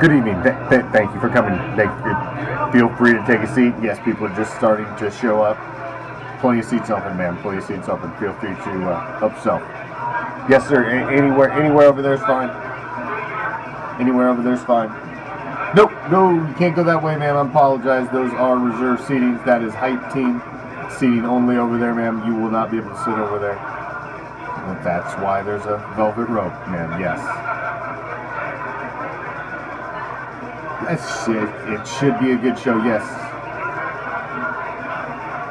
Good evening. Thank you for coming. Feel free to take a seat. Yes, people are just starting to show up. Plenty of seats open, ma'am. Plenty of seats open. Feel free to help yourself. Yes, sir. Anywhere over there is fine. Anywhere over there is fine. Nope, no, you can't go that way, ma'am. I apologize. Those are reserved seatings. That is hype team seating only over there, ma'am. You will not be able to sit over there. Well, that's why there's a velvet rope, ma'am. Yes. That's it. It should be a good show. Yes.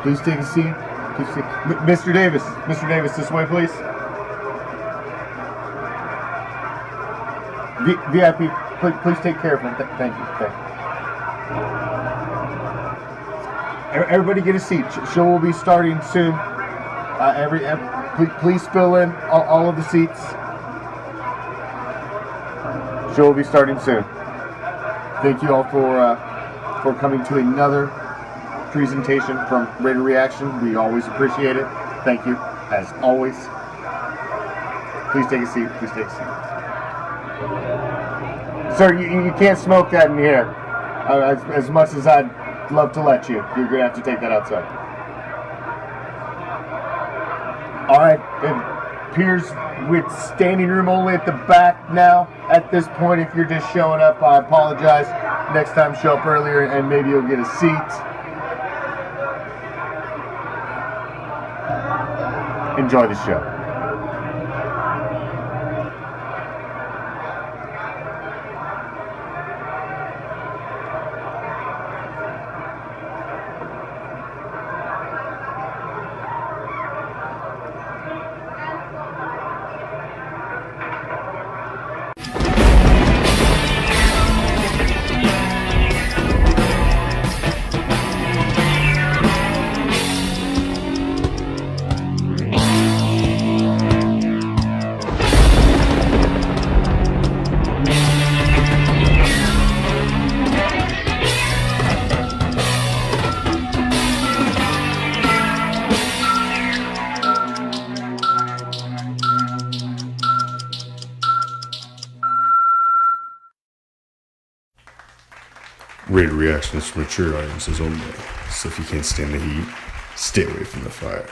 Please take a seat. Mr. Davis, this way, please. VIP, please take care of him. Thank you. Everybody get a seat. Show will be starting soon. Please fill in all of the seats. Show will be starting soon. Thank you all for coming to another presentation from Raider Reaction. We always appreciate it. Thank you, as always. Please take a seat. Sir, you can't smoke that in here. As much as I'd love to let you, you're going to have to take that outside. All right, it appears with standing room only at the back now. At this point, if you're just showing up, I apologize. Next time, show up earlier and maybe you'll get a seat. Enjoy the show. Raider Reaction is for mature audiences only, so if you can't stand the heat, stay away from the fire.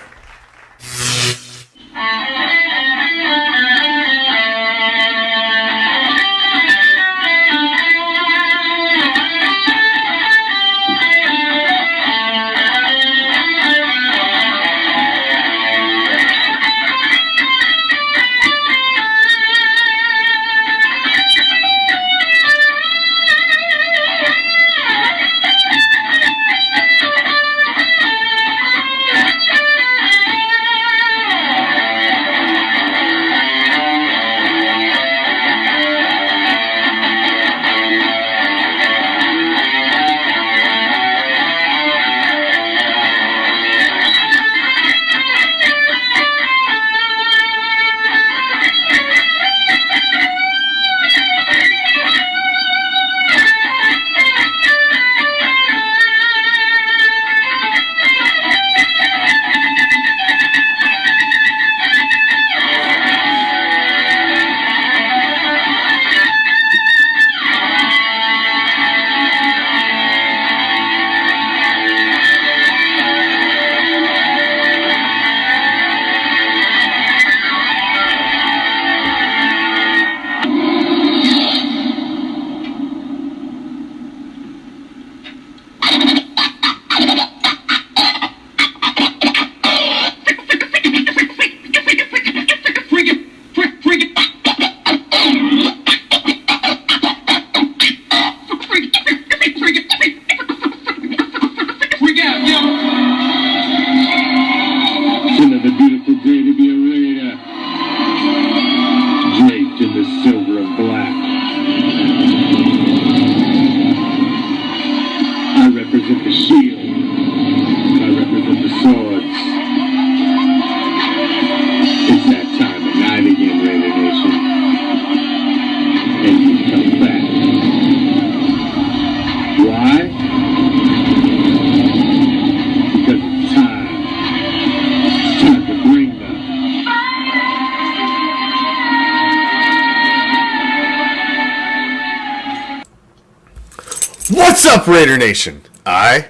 What's up, Raider Nation? I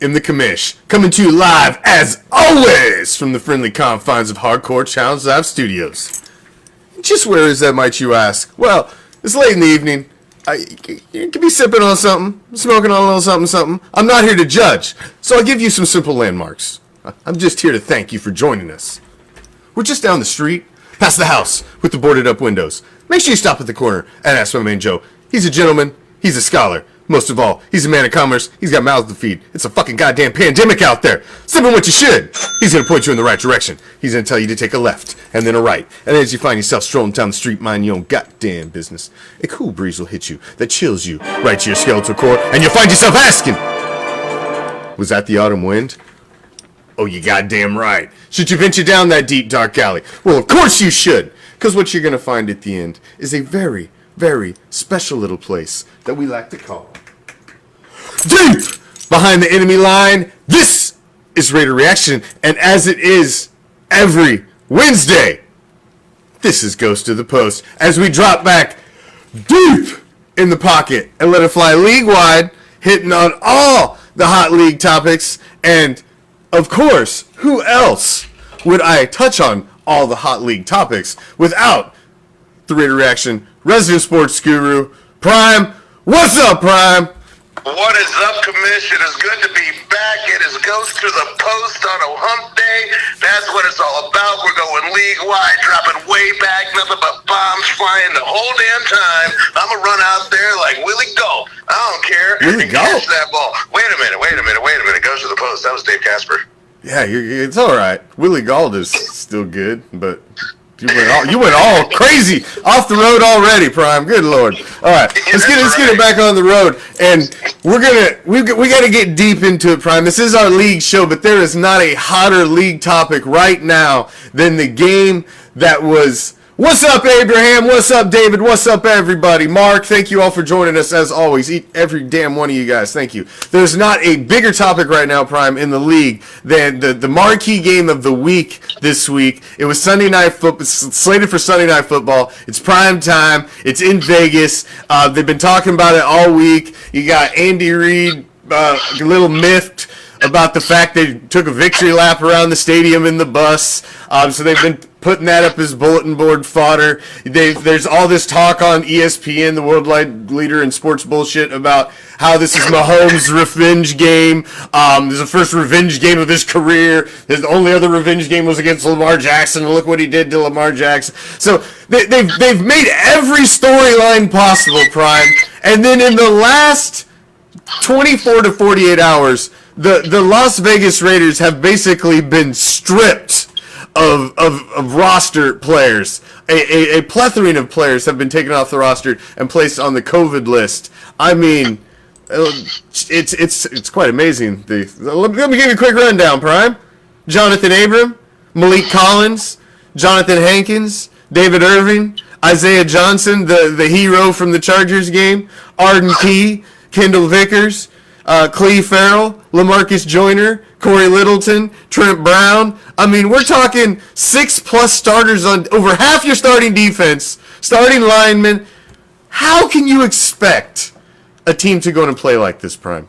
am the Commish, coming to you live, as always, from the friendly confines of Hardcore Challenge Live Studios. Just where is that, might you ask? Well, it's late in the evening. You could be sipping on something, smoking on a little something. I'm not here to judge, so I'll give you some simple landmarks. I'm just here to thank you for joining us. We're just down the street, past the house with the boarded up windows. Make sure you stop at the corner and ask my man Joe. He's a gentleman, he's a scholar. Most of all, he's a man of commerce. He's got mouths to feed. It's a fucking goddamn pandemic out there. Sipping what you should. He's going to point you in the right direction. He's going to tell you to take a left and then a right. And as you find yourself strolling down the street, mind your own goddamn business, a cool breeze will hit you that chills you right to your skeletal core. And you'll find yourself asking, was that the autumn wind? Oh, you goddamn right. Should you venture down that deep, dark alley? Well, of course you should. Because what you're going to find at the end is a very, very special little place that we like to call deep behind the enemy line. This is Raider Reaction, and as it is every Wednesday, this is Ghost of the Post, as we drop back deep in the pocket and let it fly league-wide, hitting on all the hot league topics. And of course, who else would I touch on all the hot league topics without the Raider Reaction resident sports guru, Prime. What's up, Prime? What is up, Commish? It is good to be back. It is Ghost to the Post on a hump day. That's what it's all about. We're going league-wide, dropping way back, nothing but bombs flying the whole damn time. I'm going to run out there like Willie Galt. I don't care. Willie Galt? Catch that ball. Wait a minute. Ghost to the Post. That was Dave Casper. Yeah, it's all right. Willie Galt is still good, but you went all crazy off the road already, Prime. Good Lord. All right, let's get it back on the road, and we got to get deep into it, Prime. This is our league show, but there is not a hotter league topic right now than the game that was. What's up, Abraham? What's up, David? What's up, everybody? Mark, thank you all for joining us, as always. Every damn one of you guys, thank you. There's not a bigger topic right now, Prime, in the league than the marquee game of the week this week. It was Sunday Night Football. It's slated for Sunday Night Football. It's prime time. It's in Vegas. They've been talking about it all week. You got Andy Reid, a little miffed about the fact they took a victory lap around the stadium in the bus. So they've been putting that up as bulletin board fodder. There's all this talk on ESPN, the worldwide leader in sports bullshit, about how this is Mahomes' revenge game. This is the first revenge game of his career. The only other revenge game was against Lamar Jackson. Look what he did to Lamar Jackson. So they've made every storyline possible, Prime. And then in the last 24 to 48 hours, the Las Vegas Raiders have basically been stripped of roster players. A plethora of players have been taken off the roster and placed on the COVID list. I mean, it's quite amazing. Let me give you a quick rundown, Prime. Jonathan Abram, Malik Collins, Jonathan Hankins, David Irving, Isaiah Johnson, the hero from the Chargers game, Arden Key, Kendall Vickers, Cleve Farrell, LaMarcus Joyner, Corey Littleton, Trent Brown. I mean, we're talking 6+ starters on over half your starting defense, starting linemen. How can you expect a team to go and play like this, Prime?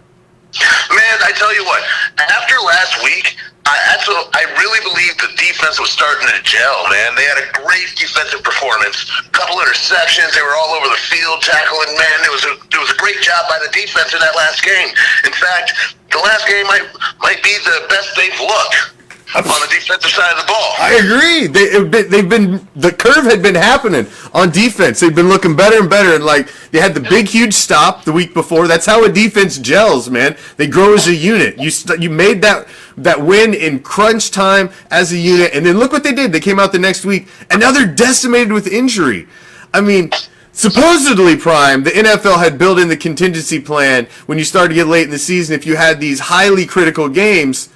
Man, I tell you what, after last week, I really believe the defense was starting to gel, man. They had a great defensive performance, a couple interceptions. They were all over the field tackling. Man, it was a great job by the defense in that last game. In fact, the last game might be the best they've looked on the defensive side of the ball. I agree. The curve had been happening on defense. They've been looking better and better, and like they had the big huge stop the week before. That's how a defense gels, man. They grow as a unit. You made that win in crunch time as a unit, and then look what they did. They came out the next week, and now they're decimated with injury. I mean, supposedly, Prime, the NFL had built in the contingency plan when you started to get late in the season. If you had these highly critical games,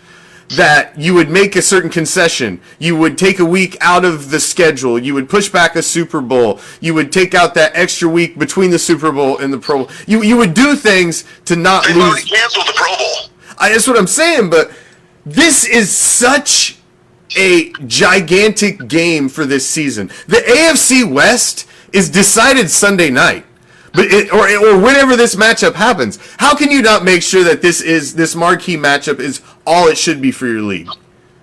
that you would make a certain concession. You would take a week out of the schedule. You would push back a Super Bowl. You would take out that extra week between the Super Bowl and the Pro Bowl. You would do things to not lose. They've already canceled the Pro Bowl. That's what I'm saying, but this is such a gigantic game for this season. The AFC West is decided Sunday night. But or whenever this matchup happens, how can you not make sure that this marquee matchup is all it should be for your league?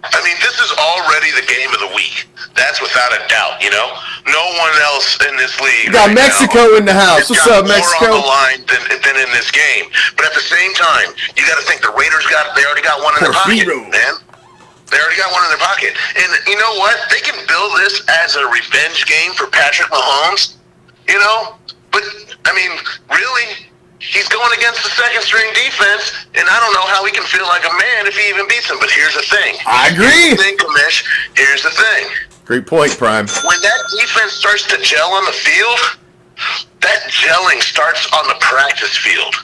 I mean, this is already the game of the week. That's without a doubt, you know? No one else in this league. You got right Mexico now in the house. What's up, Mexico? More on the line than in this game. But at the same time, you got to think the Raiders they already got one in their pocket, man. They already got one in their pocket. And you know what? They can build this as a revenge game for Patrick Mahomes, you know? But, I mean, really, he's going against the second-string defense, and I don't know how he can feel like a man if he even beats him. But here's the thing. I agree. Commish, here's the thing. Great point, Prime. When that defense starts to gel on the field, that gelling starts on the practice field.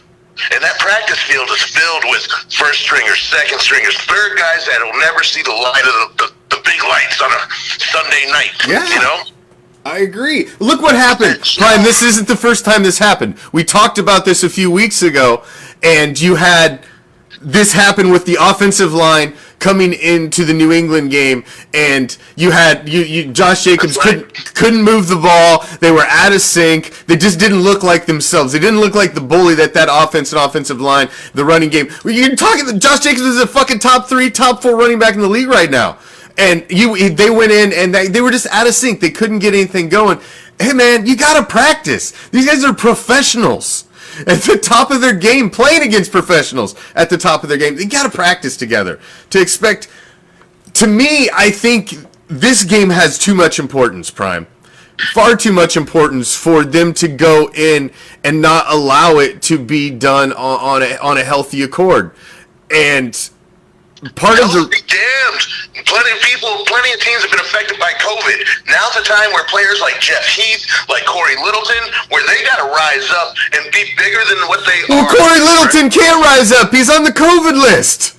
And that practice field is filled with first stringers, second stringers, third guys that will never see the light of the big lights on a Sunday night. Yeah. You know? I agree. Look what happened. Prime, this isn't the first time this happened. We talked about this a few weeks ago, and you had this happen with the offensive line coming into the New England game, and you had Josh Jacobs couldn't move the ball. They were out of sync. They just didn't look like themselves. They didn't look like the bully that offense and offensive line, the running game. You're talking. Josh Jacobs is a fucking top 3, top 4 running back in the league right now, and they went in and they were just out of sync. They couldn't get anything going. Hey man, you gotta practice. These guys are professionals at the top of their game, playing against professionals at the top of their game. They got to practice together to expect. To me, I think this game has too much importance, Prime. Far too much importance for them to go in and not allow it to be done on a healthy accord. And part of the... Be damned. Plenty of teams have been affected by COVID. Now's the time where players like Jeff Heath, like Corey Littleton, where they got to rise up and be bigger than what they are. Well, Corey Littleton can't rise up. He's on the COVID list.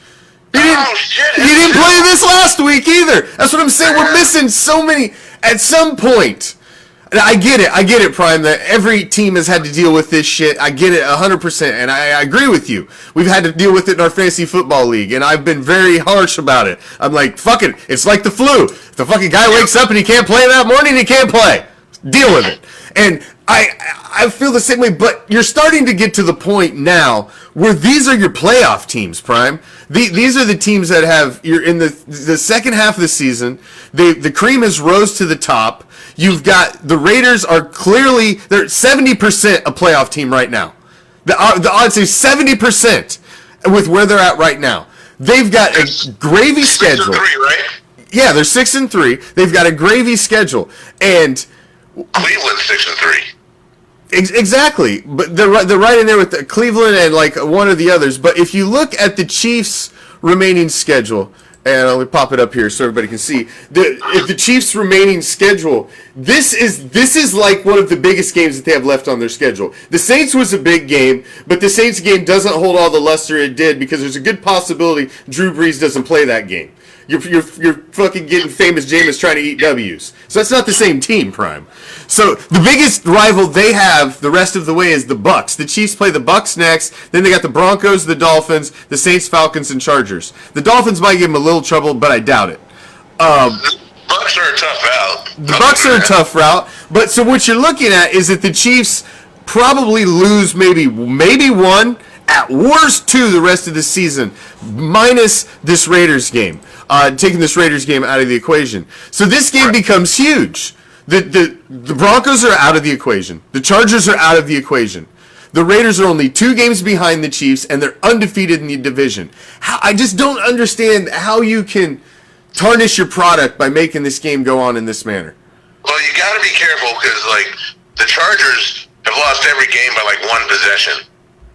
He didn't play this last week either. That's what I'm saying. We're missing so many. At some point, and I get it, Prime, that every team has had to deal with this shit. I get it 100%, and I agree with you. We've had to deal with it in our fantasy football league, and I've been very harsh about it. I'm like, fuck it. It's like the flu. If the fucking guy wakes up and he can't play that morning, he can't play. Deal with it. And I feel the same way, but you're starting to get to the point now where these are your playoff teams, Prime. These are the teams that you're in the second half of the season. The cream has rose to the top. You've got the Raiders are clearly, they're 70% a playoff team right now. The odds are 70% with where they're at right now. They've got a gravy schedule. 6-3, right? Yeah, they're 6-3. They've got a gravy schedule, and Cleveland's 6-3. Exactly, but they're right in there with Cleveland and like one of the others. But if you look at the Chiefs' remaining schedule, and I'll pop it up here so everybody can see the Chiefs' remaining schedule. This is like one of the biggest games that they have left on their schedule. The Saints was a big game, but the Saints game doesn't hold all the luster it did because there's a good possibility Drew Brees doesn't play that game. You're fucking getting famous Jameis trying to eat W's. So that's not the same team, Prime. So the biggest rival they have the rest of the way is the Bucs. The Chiefs play the Bucs next. Then they got the Broncos, the Dolphins, the Saints, Falcons, and Chargers. The Dolphins might give them a little trouble, but I doubt it. The Bucs are a tough route. The Bucs are a tough route. But so what you're looking at is that the Chiefs probably lose maybe one, at worst 2 the rest of the season, minus this Raiders game. Taking this Raiders game out of the equation. So this game becomes huge. The Broncos are out of the equation. The Chargers are out of the equation. The Raiders are only 2 games behind the Chiefs, and they're undefeated in the division. I just don't understand how you can tarnish your product by making this game go on in this manner. Well, you got to be careful because, like, the Chargers have lost every game by, like, 1 possession.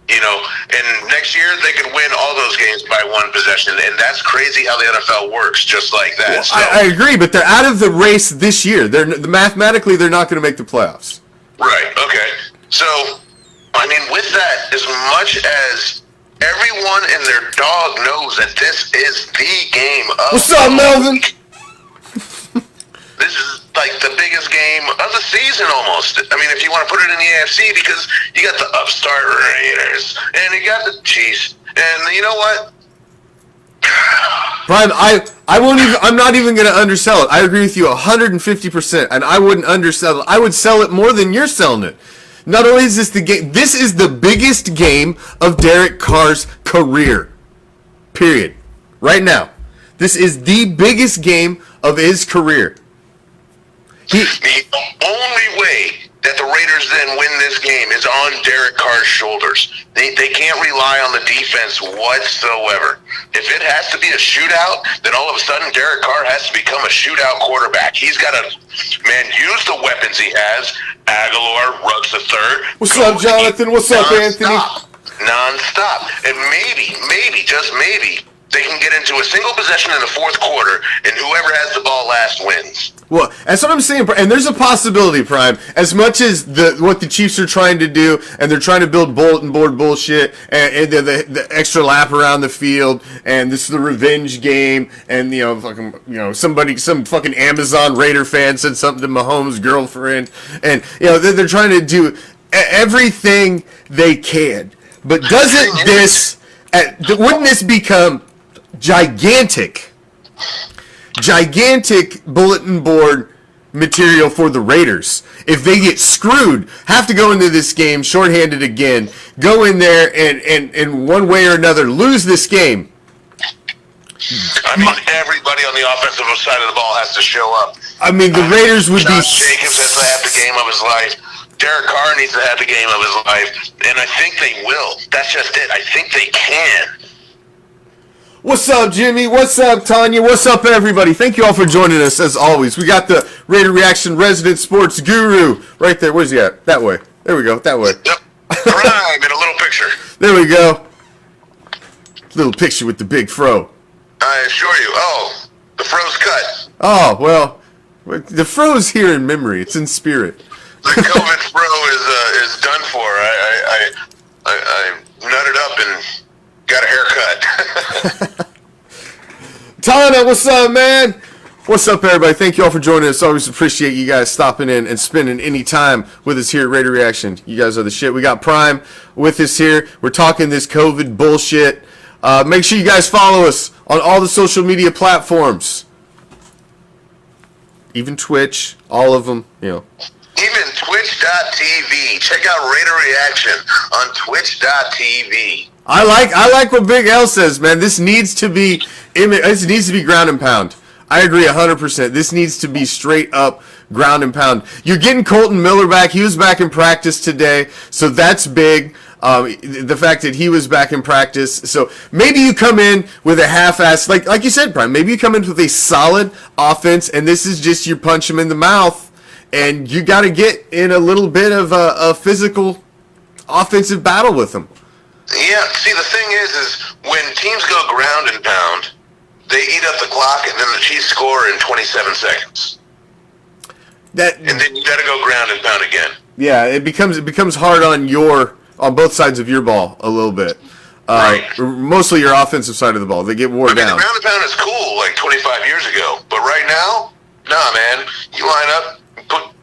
You know, and next year they could win all those games by 1 possession, and that's crazy how the NFL works, just like that. Well, so. I agree, but they're out of the race this year. Mathematically, they're not going to make the playoffs. Right. Okay. So, I mean, with that, as much as everyone and their dog knows that this is the game of What's up, Melvin? This is like the biggest game of the season almost. I mean, if you want to put it in the AFC, because you got the upstart Raiders and you got the Chiefs, and you know what? Brian, I won't even. I'm not even going to undersell it. I agree with you 150%, and I wouldn't undersell it. I would sell it more than you're selling it. Not only is this the game, this is the biggest game of Derek Carr's career. Period. Right now. This is the biggest game of his career. The only way that the Raiders then win this game is on Derek Carr's shoulders. They can't rely on the defense whatsoever. If it has to be a shootout, then all of a sudden Derek Carr has to become a shootout quarterback. He's got to, use the weapons he has. Aguilar, Ruggs the third. What's up, Jonathan? What's up, Anthony? Non-stop. And maybe, just maybe, they can get into a single possession in the fourth quarter, and whoever has the ball last wins. Well, that's what I'm saying, and there's a possibility, Prime. As much as what the Chiefs are trying to do, and they're trying to build bulletin board bullshit, and the extra lap around the field, and this is the revenge game, and some fucking Amazon Raider fan said something to Mahomes' girlfriend, and they're trying to do everything they can. But wouldn't this become gigantic bulletin board material for the Raiders if they get screwed, have to go into this game shorthanded again, go in there and one way or another lose this game? Everybody on the offensive side of the ball has to show up. The Raiders would be... Jacobs has to have the game of his life. Derek Carr needs to have the game of his life, and I think they will. That's just it. I think they can. What's up, Jimmy? What's up, Tanya? What's up, everybody? Thank you all for joining us, as always. We got the Raider Reaction resident sports guru right there. Where's he at? That way. There we go. That way. Yep. Prime in a little picture. There we go. Little picture with the big fro. I assure you. Oh, the fro's cut. Oh, well, the fro's here in memory. It's in spirit. The COVID fro is done for. I nutted up and got a haircut. Tana, what's up, man? What's up, everybody? Thank you all for joining us. Always appreciate you guys stopping in and spending any time with us here at Raider Reaction. You guys are the shit. We got Prime with us here. We're talking this COVID bullshit. Make sure you guys follow us on all the social media platforms. Even Twitch, all of them, Even Twitch.tv. Check out Raider Reaction on Twitch.tv. I like what Big L says, man. This needs to be ground and pound. I agree 100%. This needs to be straight up ground and pound. You're getting Colton Miller back. He was back in practice today, so that's big. The fact that he was back in practice. So maybe you come in with a half-ass, like you said, Prime. Maybe you come in with a solid offense, and this is just you punch him in the mouth, and you got to get in a little bit of a physical offensive battle with him. Yeah, see, the thing is when teams go ground and pound, they eat up the clock, and then the Chiefs score in 27 seconds. And then you got to go ground and pound again. Yeah, it becomes hard on both sides of your ball a little bit. Right. Mostly your offensive side of the ball. They get wore down. The ground and pound is cool like 25 years ago, but right now, nah, man. You line up,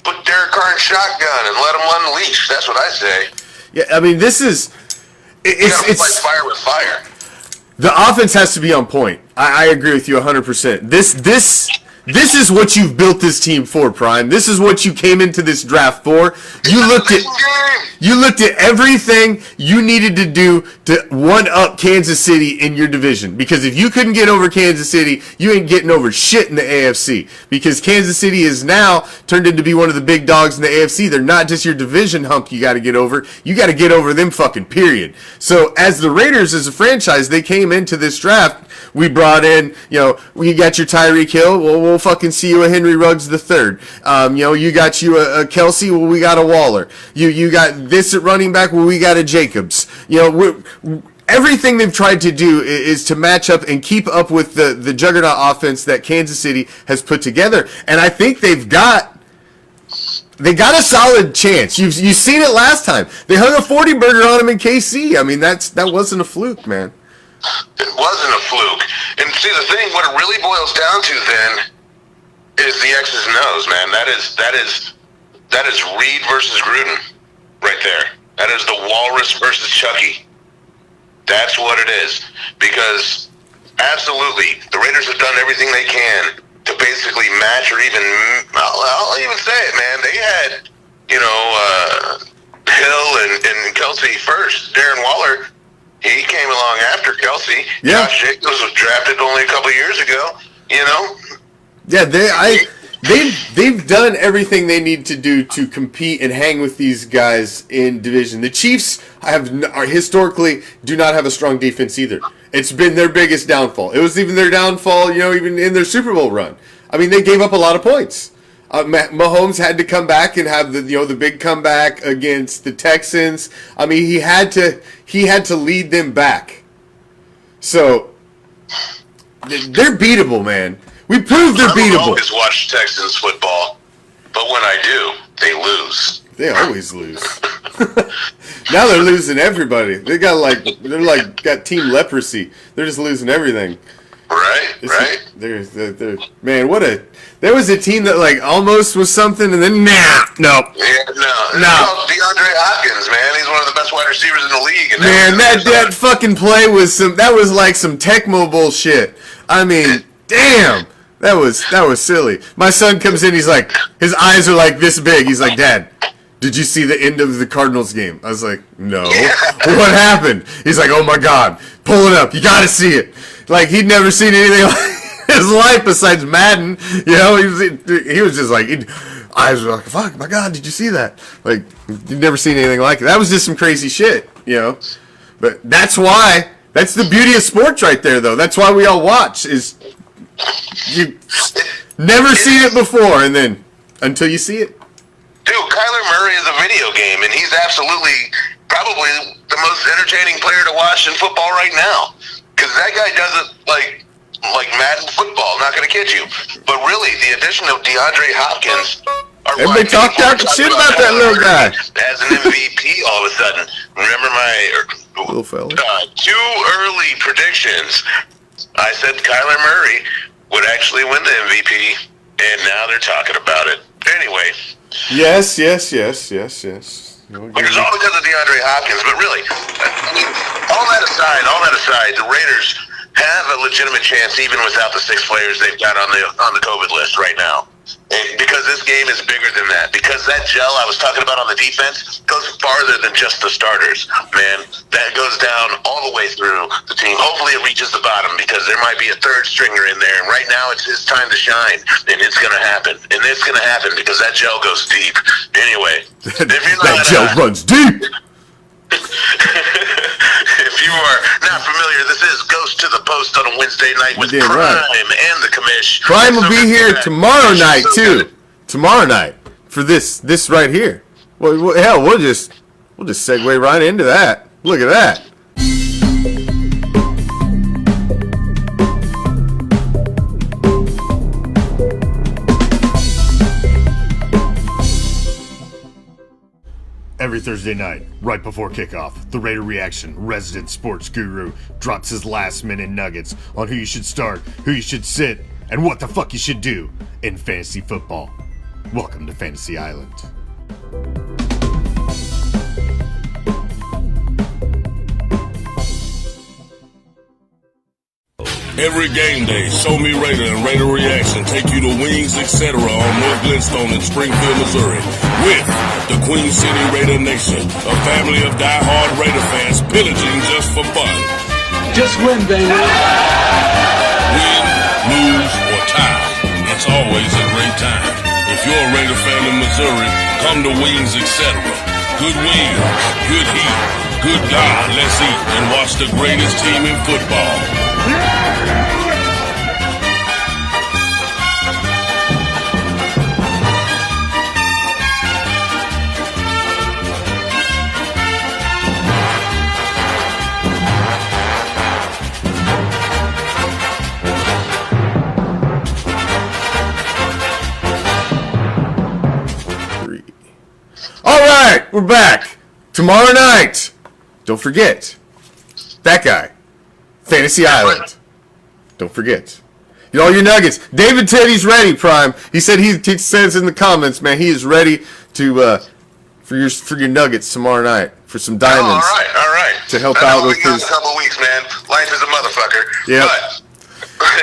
put Derek Carr in shotgun and let him unleash. That's what I say. Yeah, this is... It's fire with fire. The offense has to be on point. I agree with you 100%. This is what you've built this team for, Prime. This is what you came into this draft for. You looked at everything you needed to do to one-up Kansas City in your division. Because if you couldn't get over Kansas City, you ain't getting over shit in the AFC. Because Kansas City is now turned into be one of the big dogs in the AFC. They're not just your division hump you got to get over. You got to get over them fucking period. So as the Raiders, as a franchise, they came into this draft. We brought in, we got your Tyreek Hill. Well, we'll fucking see you a Henry Ruggs the third. You got you a Kelsey. Well, we got a Waller. You got this at running back. Well, we got a Jacobs. Everything they've tried to do is to match up and keep up with the juggernaut offense that Kansas City has put together. And I think they got a solid chance. You've seen it last time. They hung a 40 burger on him in KC. That wasn't a fluke, man. It wasn't a fluke. And see, the thing, what it really boils down to then is the X's and O's, man. That is Reed versus Gruden right there. That is the Walrus versus Chucky. That's what it is. Because absolutely, the Raiders have done everything they can to basically match or even, I'll even say it, man. They had, Hill and Kelsey first. Darren Waller, he came along after Kelsey. Yeah. Josh Jacobs was drafted only a couple years ago. Yeah, they've done everything they need to do to compete and hang with these guys in division. The Chiefs are historically do not have a strong defense either. It's been their biggest downfall. It was even their downfall, even in their Super Bowl run. I mean, they gave up a lot of points. Mahomes had to come back and have the big comeback against the Texans. I mean, he had to lead them back. So they're beatable, man. We proved they're beatable. I always watch Texans football, but when I do, they lose. They always lose. Now they're losing everybody. They're got team leprosy. They're just losing everything. Right. They're man. There was a team that almost was something, and then nope. Yeah, no. DeAndre Hopkins, man, he's one of the best wide receivers in the league. And man, that fucking play was like some Tecmo bullshit. I mean, damn. That was silly. My son comes in, he's like, his eyes are like this big. He's like, Dad, did you see the end of the Cardinals game? I was like, no. What happened? He's like, oh my God, pull it up. You got to see it. Like, he'd never seen anything like his life besides Madden. He was just like, eyes were like, fuck, my God, did you see that? Like, you'd never seen anything like it. That was just some crazy shit, But that's the beauty of sports right there, though. That's why we all watch, is you never seen it before, and then until you see it. Dude, Kyler Murray is a video game, and he's absolutely probably the most entertaining player to watch in football right now. Because that guy does it like Madden football, not going to kid you. But really, the addition of DeAndre Hopkins... Everybody talked shit about that little guy. As an MVP all of a sudden. Remember my little fella. 2 early predictions. I said Kyler Murray would actually win the MVP, and now they're talking about it. Anyway. Yes. But it's all because of DeAndre Hopkins. But really, I mean, all that aside, the Raiders have a legitimate chance even without the 6 players they've got on the COVID list right now. And because this game is bigger than that. Because that gel I was talking about on the defense goes farther than just the starters. Man, that goes down all the way through the team. Hopefully it reaches the bottom because there might be a third stringer in there. And right now it's his time to shine. And it's going to happen. And it's going to happen because that gel goes deep. Anyway. That gel runs deep. If you are not familiar, this is Ghost to the Post on a Wednesday night with Prime and the Commish. Prime will be here tomorrow night too. Tomorrow night for this right here. Well, hell, we'll just segue right into that. Look at that. Every Thursday night, right before kickoff, the Raider Reaction resident sports guru drops his last-minute nuggets on who you should start, who you should sit, and what the fuck you should do in fantasy football. Welcome to Fantasy Island. Every game day, Show Me Raider and Raider Reaction take you to Wings, etc. on North Glenstone in Springfield, Missouri, with the Queen City Raider Nation, a family of die-hard Raider fans pillaging just for fun. Just win, baby. Win, lose, or tie, it's always a great time. If you're a Raider fan in Missouri, come to Wings, etc. Good wings, good heat, good God, let's eat and watch the greatest team in football. All right, we're back. Tomorrow night. Don't forget. That guy. Fantasy Island. Don't forget. Get all your nuggets. David Teddy's ready, Prime. He said he says in the comments, man, he is ready to for your nuggets tomorrow night for some diamonds. All right. To help out with his. A couple weeks, man. Life is a motherfucker. Yeah. But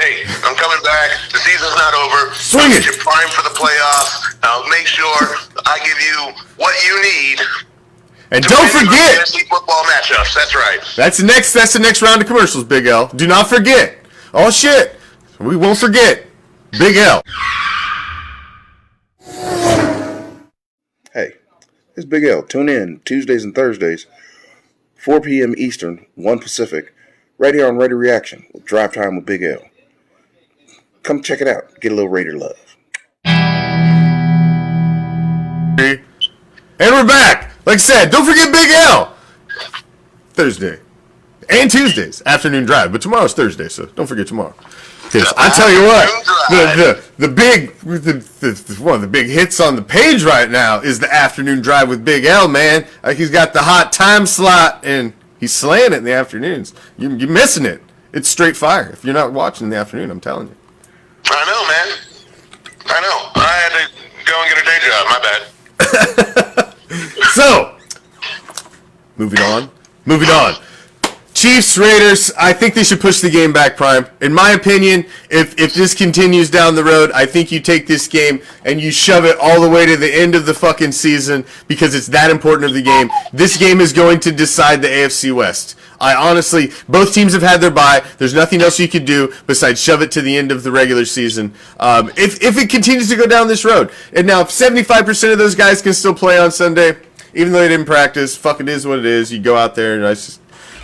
hey, I'm coming back. The season's not over. Swing it. You're primed for the playoffs. I'll make sure I give you what you need And don't forget, fantasy football matchups. That's right. That's the next round of commercials, Big L. Do not forget. Oh shit, we won't forget. Big L. Hey, it's Big L. Tune in Tuesdays and Thursdays, 4 p.m. Eastern, 1 Pacific, right here on Raider Reaction with Drive Time with Big L. Come check it out. Get a little Raider love. And we're back. Like I said, don't forget Big L. Thursday. And Tuesdays, afternoon drive. But tomorrow's Thursday, so don't forget tomorrow. Because I tell you what, one of the big hits on the page right now is the afternoon drive with Big L, man. He's got the hot time slot, and he's slaying it in the afternoons. You're missing it. It's straight fire. If you're not watching in the afternoon, I'm telling you. I know, man. I know. I had to go and get a day job. My bad. So, moving on. Chiefs, Raiders, I think they should push the game back, Prime. In my opinion, if this continues down the road, I think you take this game and you shove it all the way to the end of the fucking season because it's that important of the game. This game is going to decide the AFC West. I honestly, both teams have had their bye. There's nothing else you could do besides shove it to the end of the regular season. If it continues to go down this road. And now, if 75% of those guys can still play on Sunday, even though they didn't practice, fuck it is what it is. You go out there and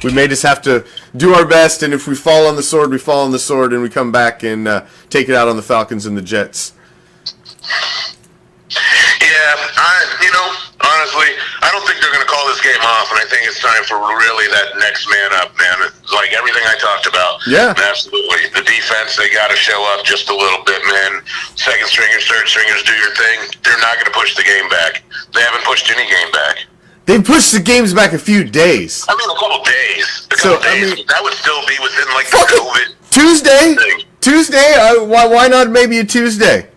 we may just have to do our best, and if we fall on the sword, we fall on the sword, and we come back and take it out on the Falcons and the Jets. Yeah, honestly, I don't think they're going to call this game off, and I think it's time for really that next man up, man. It's like everything I talked about. Yeah. Absolutely. The defense, they got to show up just a little bit, man. Second stringers, third stringers, do your thing. They're not going to push the game back. They haven't pushed any game back. They pushed the games back a few days. I mean, a couple days. That would still be within, like, the COVID Tuesday? thing. Tuesday? Why not maybe a Tuesday?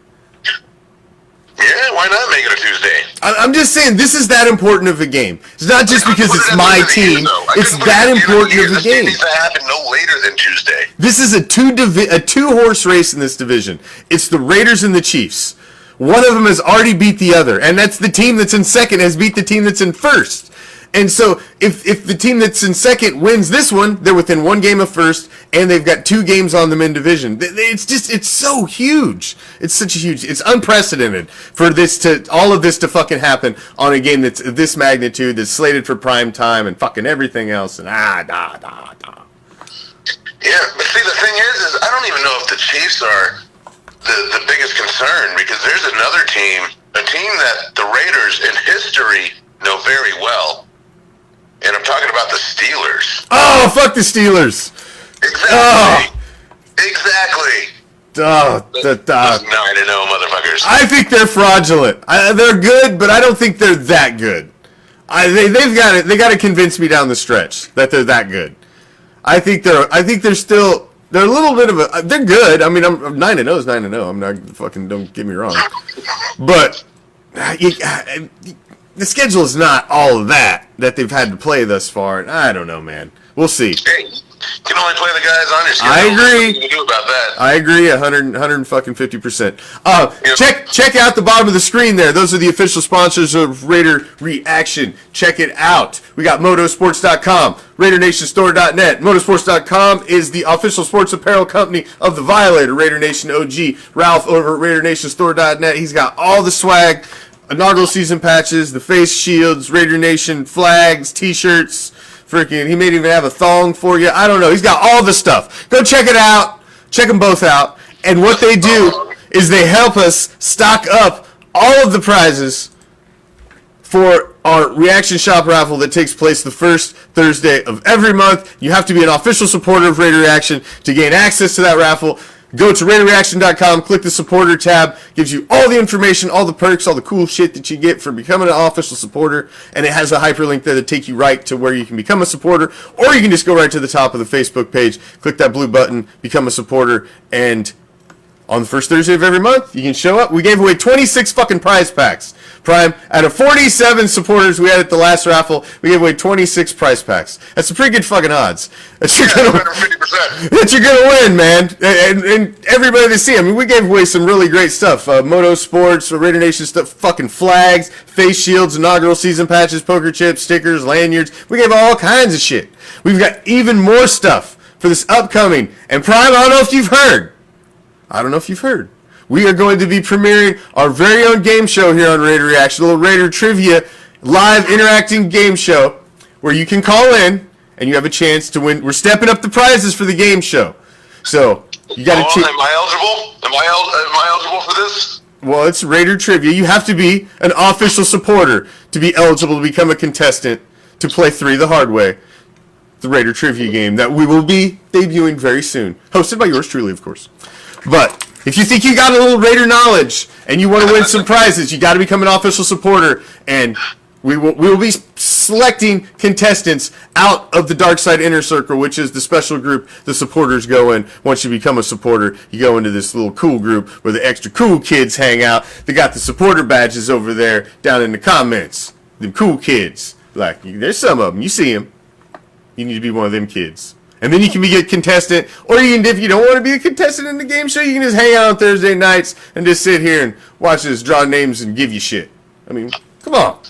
Yeah, why not make it a Tuesday? I'm just saying, this is that important of a game. It's not just because it's my team. It's that important of a game. This needs to happen no later than Tuesday. This is a two-horse race in this division. It's the Raiders and the Chiefs. One of them has already beat the other, and that's the team that's in second has beat the team that's in first. And so if the team that's in second wins this one, they're within one game of first, and they've got 2 games on them in division. It's so huge. It's unprecedented for all of this to fucking happen on a game that's this magnitude, that's slated for prime time and fucking everything else, and Yeah, but see, the thing is I don't even know if the Chiefs are the biggest concern, because there's another team, a team that the Raiders in history know very well, and I'm talking about the Steelers. Oh, fuck the Steelers. Exactly. Oh. Exactly. Those 9-0 motherfuckers. I think they're fraudulent. They're good, but I don't think they're that good. They've got it. They got to convince me down the stretch that they're that good. I think they're still. They're a little bit of a. They're good. I mean, I'm 9-0 is 9-0. I'm not fucking. Don't get me wrong. But the schedule is not all of that they've had to play thus far. And I don't know, man. We'll see. Hey, you can only play the guys on your schedule. I agree. What can you do about that? I agree, 150%. Check out the bottom of the screen there. Those are the official sponsors of Raider Reaction. Check it out. We got motosports.com, RaiderNationStore.net. Motosports.com is the official sports apparel company of the Violator, Raider Nation OG. Ralph over at RaiderNationStore.net. He's got all the swag, inaugural season patches, the face shields, Raider Nation flags, t-shirts. Freaking, he may even have a thong for you. I don't know. He's got all the stuff. Go check it out. Check them both out. And what they do is they help us stock up all of the prizes for our Reaction Shop raffle that takes place the first Thursday of every month. You have to be an official supporter of Raider Reaction to gain access to that raffle. Go to RaiderReaction.com, click the supporter tab, gives you all the information, all the perks, all the cool shit that you get for becoming an official supporter, and it has a hyperlink there that takes you right to where you can become a supporter, or you can just go right to the top of the Facebook page, click that blue button, become a supporter, and on the first Thursday of every month. You can show up. We gave away 26 fucking prize packs. Prime, out of 47 supporters we had at the last raffle, we gave away 26 prize packs. That's some pretty good fucking odds that you're gonna win, man. And everybody to see. I mean, we gave away some really great stuff. Moto Sports, Raider Nation stuff, fucking flags, face shields, inaugural season patches, poker chips, stickers, lanyards. We gave all kinds of shit. We've got even more stuff for this upcoming. And Prime, I don't know if you've heard. We are going to be premiering our very own game show here on Raider Reaction, a little Raider Trivia live interacting game show where you can call in and you have a chance to win. We're stepping up the prizes for the game show. So, you got to Am I eligible? Am I eligible for this? Well, it's Raider Trivia. You have to be an official supporter to be eligible to become a contestant to play 3 the hard way. The Raider Trivia game that we will be debuting very soon. Hosted by yours truly, of course. But if you think you got a little Raider knowledge and you want to win some prizes, you got to become an official supporter, and we will be selecting contestants out of the Dark Side Inner Circle, which is the special group the supporters go in. Once you become a supporter, you go into this little cool group where the extra cool kids hang out. They got the supporter badges over there down in the comments. Them cool kids. Like, there's some of them. You see them. You need to be one of them kids. And then you can be a contestant, or you can, if you don't want to be a contestant in the game show, you can just hang out on Thursday nights and just sit here and watch us draw names and give you shit. I mean, come on.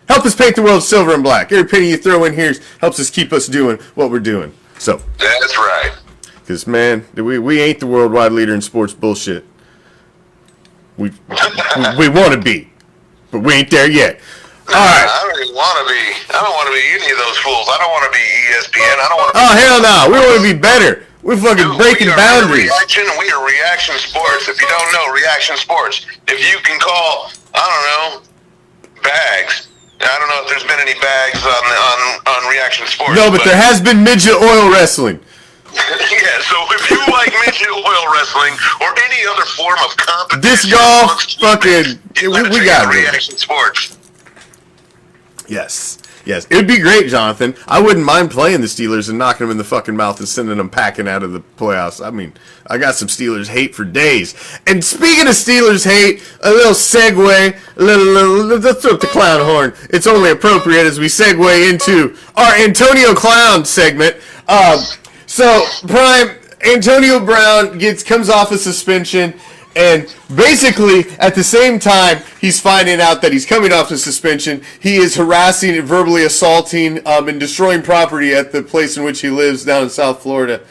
Help us paint the world silver and black. Every penny you throw in here helps us keep us doing what we're doing. So. That's right. Because, man, we ain't the worldwide leader in sports bullshit. We want to be, but we ain't there yet. All right. I don't even want to be. I don't want to be any of those fools. I don't want to be ESPN. I don't want to. Oh, hell no. We want to be better. We're fucking breaking boundaries. We are Reaction Sports. If you don't know Reaction Sports, if you can call, I don't know, bags. I don't know if there's been any bags on Reaction Sports. No, but there has been midget oil wrestling. Yeah, so if you like midget oil wrestling or any other form of competition, disc golf, fucking, we got Reaction Sports. Yes. It would be great, Jonathan. I wouldn't mind playing the Steelers and knocking them in the fucking mouth and sending them packing out of the playoffs. I mean, I got some Steelers hate for days. And speaking of Steelers hate, a little segue, let's throw up the clown horn. It's only appropriate as we segue into our Antonio Clown segment. So, Prime, Antonio Brown comes off a suspension. And basically, at the same time, he's finding out that he's coming off the suspension. He is harassing and verbally assaulting and destroying property at the place in which he lives down in South Florida.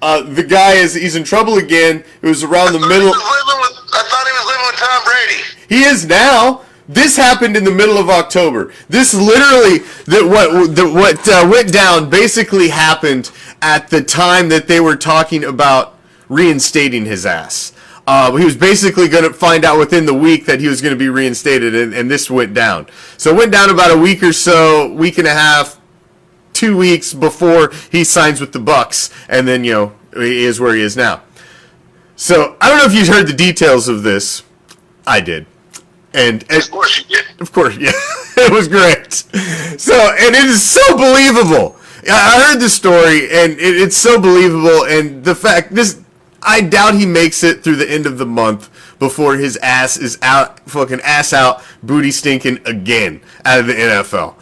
The guy he's in trouble again. It was around the middle. I thought he was living with Tom Brady. He is now. This happened in the middle of October. This literally, what went down basically happened at the time that they were talking about reinstating his ass. He was basically going to find out within the week that he was going to be reinstated, and this went down. So it went down about a week or so, week and a half, 2 weeks before he signs with the Bucks, and then, he is where he is now. So I don't know if you heard the details of this. I did. And of course you did. Of course, yeah. It was great. So, and it is so believable. I heard the story, and it's so believable, and the fact, I doubt he makes it through the end of the month before his ass is out, fucking ass out, booty stinking again out of the NFL.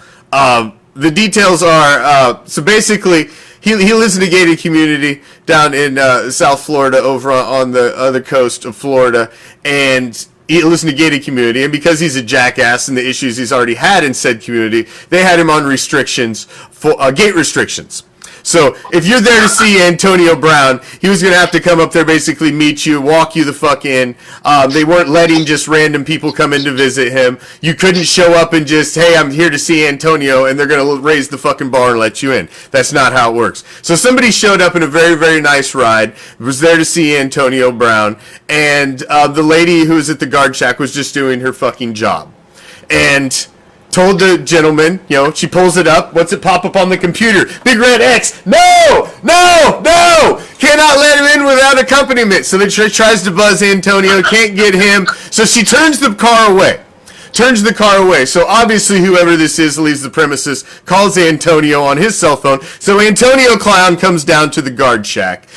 The details are, so basically, he lives in a gated community down in South Florida over on the other coast of Florida, and he lives in a gated community, and because he's a jackass and the issues he's already had in said community, they had him on restrictions, gate restrictions. So, if you're there to see Antonio Brown, he was going to have to come up there, basically meet you, walk you the fuck in. They weren't letting just random people come in to visit him. You couldn't show up and just, hey, I'm here to see Antonio, and they're going to raise the fucking bar and let you in. That's not how it works. So somebody showed up in a very, very nice ride, was there to see Antonio Brown, and the lady who was at the guard shack was just doing her fucking job. And told the gentleman, she pulls it up. What's it pop up on the computer? Big red X. No! Cannot let him in without accompaniment. So they tries to buzz Antonio. Can't get him. So she turns the car away. turns the car away. So obviously whoever this is leaves the premises, calls Antonio on his cell phone. So Antonio Clown comes down to the guard shack,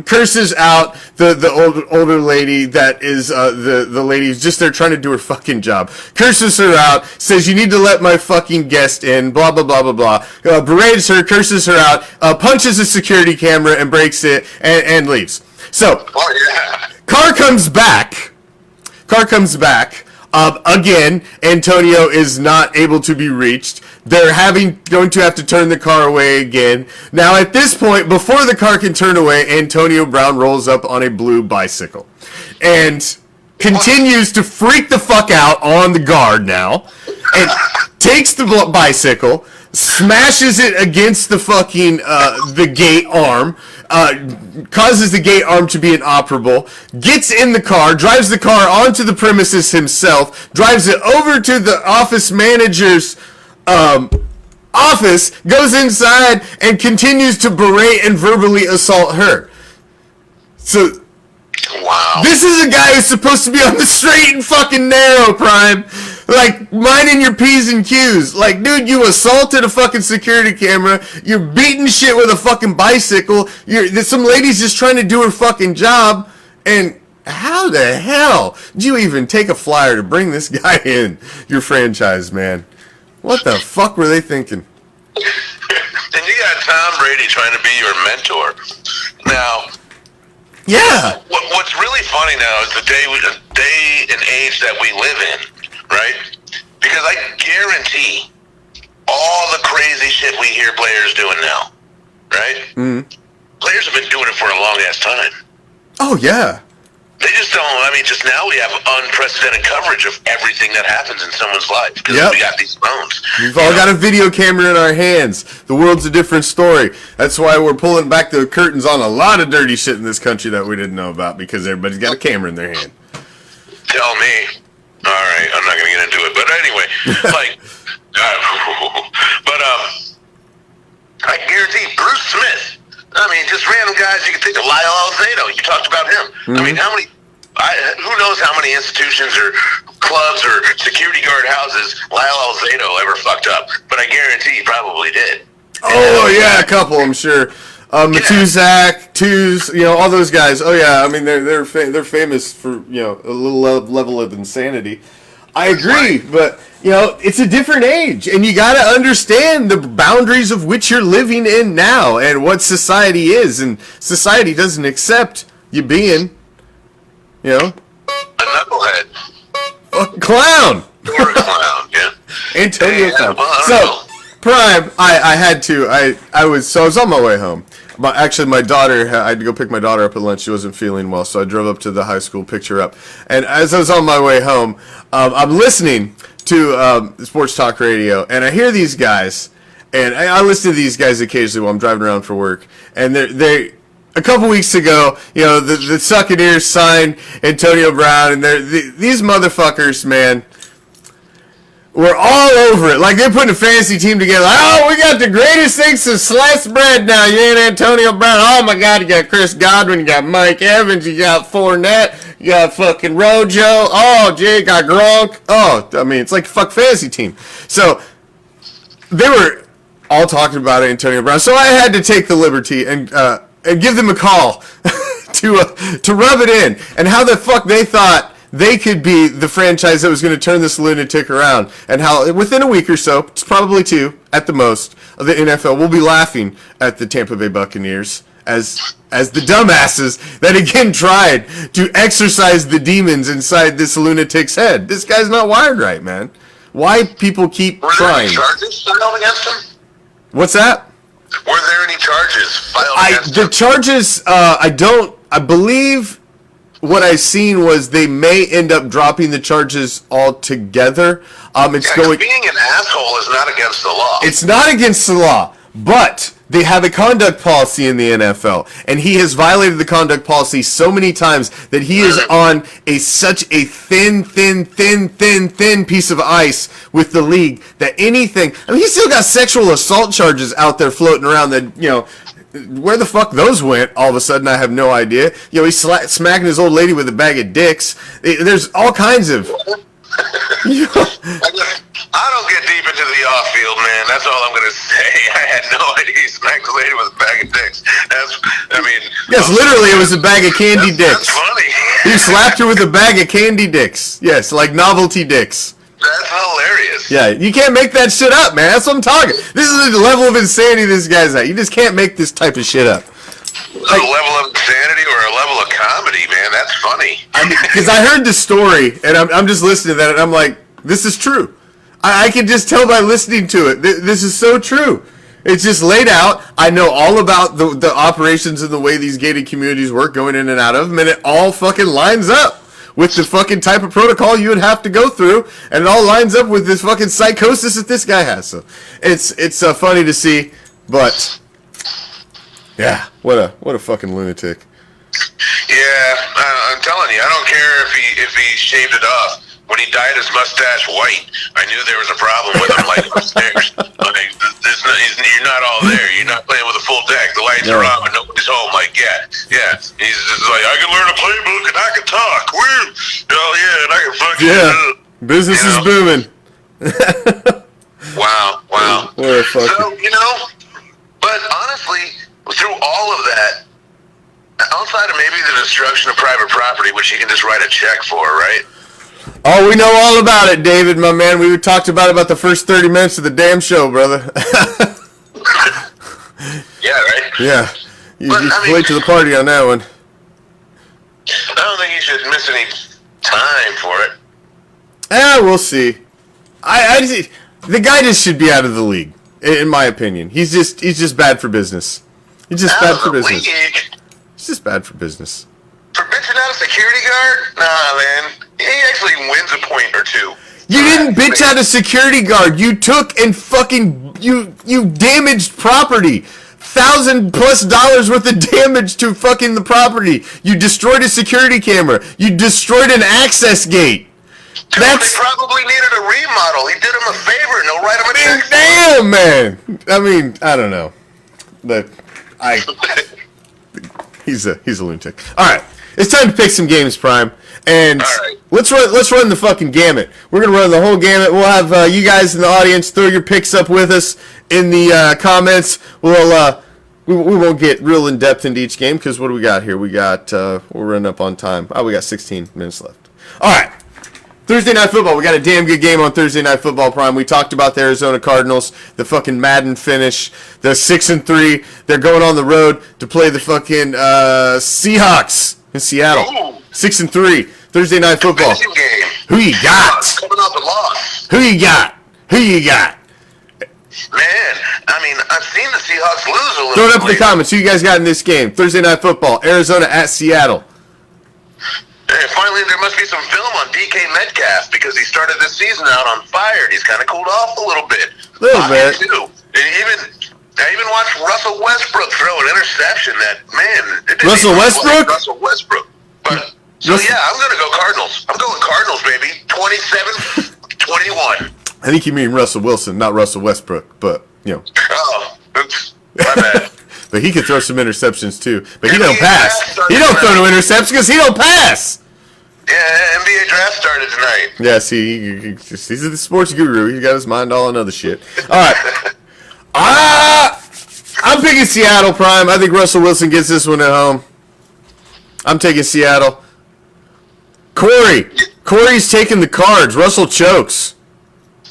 curses out the older lady that is the lady who's just there trying to do her fucking job. Curses her out, says you need to let my fucking guest in, blah, blah, blah, blah, blah. Berates her, curses her out, punches a security camera and breaks it and leaves. So, car comes back. Again, Antonio is not able to be reached. They're going to have to turn the car away again. Now, at this point, before the car can turn away, Antonio Brown rolls up on a blue bicycle and continues to freak the fuck out on the guard now, and takes the bicycle, smashes it against the fucking the gate arm, causes the gate arm to be inoperable, gets in the car, drives the car onto the premises himself, drives it over to the office manager's office, goes inside, and continues to berate and verbally assault her. So, wow. This is a guy who's supposed to be on the straight and fucking narrow, Prime. Like, minding your P's and Q's. Like, dude, you assaulted a fucking security camera. You're beating shit with a fucking bicycle. Some lady's just trying to do her fucking job. And how the hell did you even take a flyer to bring this guy in your franchise, man? What the fuck were they thinking? And you got Tom Brady trying to be your mentor. Now... Yeah. What's really funny now is the day and age that we live in, right? Because I guarantee all the crazy shit we hear players doing now, right? Mm-hmm. Players have been doing it for a long ass time. Oh, yeah. They just don't, just now we have unprecedented coverage of everything that happens in someone's life because we got these phones. We've all got a video camera in our hands. The world's a different story. That's why we're pulling back the curtains on a lot of dirty shit in this country that we didn't know about because everybody's got a camera in their hand. Tell me. All right, I'm not going to get into it. But anyway, I guarantee Bruce Smith, just random guys you can think of. Lyle Alzado, you talked about him. Mm-hmm. Who knows how many institutions or clubs or security guard houses Lyle Alzado ever fucked up? But I guarantee he probably did. Oh, yeah, a couple, I'm sure. Matuzak, Twos, all those guys. Oh, yeah, they're famous for, a little level of insanity. I agree, but, it's a different age, and you got to understand the boundaries of which you're living in now and what society is, and society doesn't accept you being, a knucklehead. A clown. Or a clown, yeah. Antonio Clown. So, Prime, I was on my way home. Actually, my daughter, I had to go pick my daughter up at lunch. She wasn't feeling well, so I drove up to the high school, picked her up. And as I was on my way home, I'm listening to sports talk radio, and I hear these guys, and I listen to these guys occasionally while I'm driving around for work. And they a couple weeks ago, the Succaneers signed Antonio Brown, and these motherfuckers, man, were all over it. Like, they're putting a fantasy team together. Oh, we got the greatest thing since sliced bread now. You ain't Antonio Brown. Oh, my God, you got Chris Godwin. You got Mike Evans. You got Fournette. You got fucking Rojo. Oh, Jay, you got Gronk. Oh, it's like a fuck fantasy team. So, they were all talking about Antonio Brown. So, I had to take the liberty and give them a call to rub it in. And how the fuck they thought they could be the franchise that was going to turn this lunatic around, and how within a week or so, it's probably 2 at the most, of the NFL will be laughing at the Tampa Bay Buccaneers as the dumbasses that again tried to exorcise the demons inside this lunatic's head. This guy's not wired right, man. Why people keep trying? Were there any charges filed against him? What's that? Were there any charges filed against him? The charges, I believe. What I seen was they may end up dropping the charges altogether. Being an asshole is not against the law. It's not against the law, but they have a conduct policy in the NFL, and he has violated the conduct policy so many times that he is on such a thin piece of ice with the league that anything. He's still got sexual assault charges out there floating around that where the fuck those went, all of a sudden, I have no idea. He's smacking his old lady with a bag of dicks. There's all kinds of... I don't get deep into the off field, man. That's all I'm gonna say. I had no idea he smacked the lady with a bag of dicks. Yes, literally, it was a bag of candy That's dicks. funny. He slapped her with a bag of candy dicks. Yes, like novelty dicks. That's hilarious. Yeah, you can't make that shit up, man. That's what I'm talking. This is the level of insanity this guy's at. You just can't make this type of shit up. A level of insanity or a level of comedy, man. That's funny. Because I heard the story, and I'm just listening to that, and I'm like, this is true. I can just tell by listening to it. This is so true. It's just laid out. I know all about the operations and the way these gated communities work, going in and out of them, and it all fucking lines up with the fucking type of protocol you would have to go through, and it all lines up with this fucking psychosis that this guy has. So it's funny to see, but yeah, what a fucking lunatic. Yeah, I'm telling you, I don't care if he shaved it off. When he dyed his mustache white, I knew there was a problem with him, like upstairs. You're not all there. You're not playing with a full deck. The lights are on, but nobody's home. Like, yeah. He's just like, I can learn a playbook and I can talk. Woo! Oh, yeah, and I can fucking Business is booming. Wow. What a fucking... So, but honestly, through all of that, outside of maybe the destruction of private property, which you can just write a check for, right? Oh, we know all about it, David, my man. We talked about the first 30 minutes of the damn show, brother. Yeah, right? Yeah. You late to the party on that one. I don't think he should miss any time for it. We'll see. The guy just should be out of the league, in my opinion. He's just bad for business. He's just bad for business. He's just bad for business. For bitching out a security guard? Nah, man. He actually wins a point or two. You didn't bitch out a security guard. You took and fucking you damaged property. $1,000+ worth of damage to fucking the property. You destroyed a security camera. You destroyed an access gate. Dude, they probably needed a remodel. He did him a favor and he'll write him a check. Damn, man. I mean, I don't know. But he's a lunatic. All right. It's time to pick some games, Prime. And let's run the fucking gamut. We're going to run the whole gamut. We'll have you guys in the audience throw your picks up with us in the comments. We won't get real in-depth into each game because what do we got here? We're running up on time. We got 16 minutes left. All right. Thursday Night Football. We got a damn good game on Thursday Night Football, Prime. We talked about the Arizona Cardinals, the fucking Madden finish. They're 6-3. They're going on the road to play the fucking Seahawks in Seattle. 6-3. Thursday Night Football. Who you got? Coming off the loss. Who you got? Man, I mean, I've seen the Seahawks lose a little. Throw it up in the comments. Who you guys got in this game? Thursday Night Football. Arizona at Seattle. Hey, finally, there must be some film on DK Metcalf because he started this season out on fire. He's kind of cooled off a little bit. A little bit. Too. I even watched Russell Westbrook throw an interception. Russell Westbrook? Russell Westbrook. But I'm going to go Cardinals. I'm going Cardinals, baby. 27-21. I think you mean Russell Wilson, not Russell Westbrook. But Oh, oops, my bad. But he could throw some interceptions too. But he don't pass. He don't throw no interceptions because he don't pass. Yeah, NBA draft started tonight. Yes, he's the sports guru. He's got his mind all on other shit. All right. I'm picking Seattle, Prime. I think Russell Wilson gets this one at home. I'm taking Seattle. Corey's taking the Cards. Russell chokes.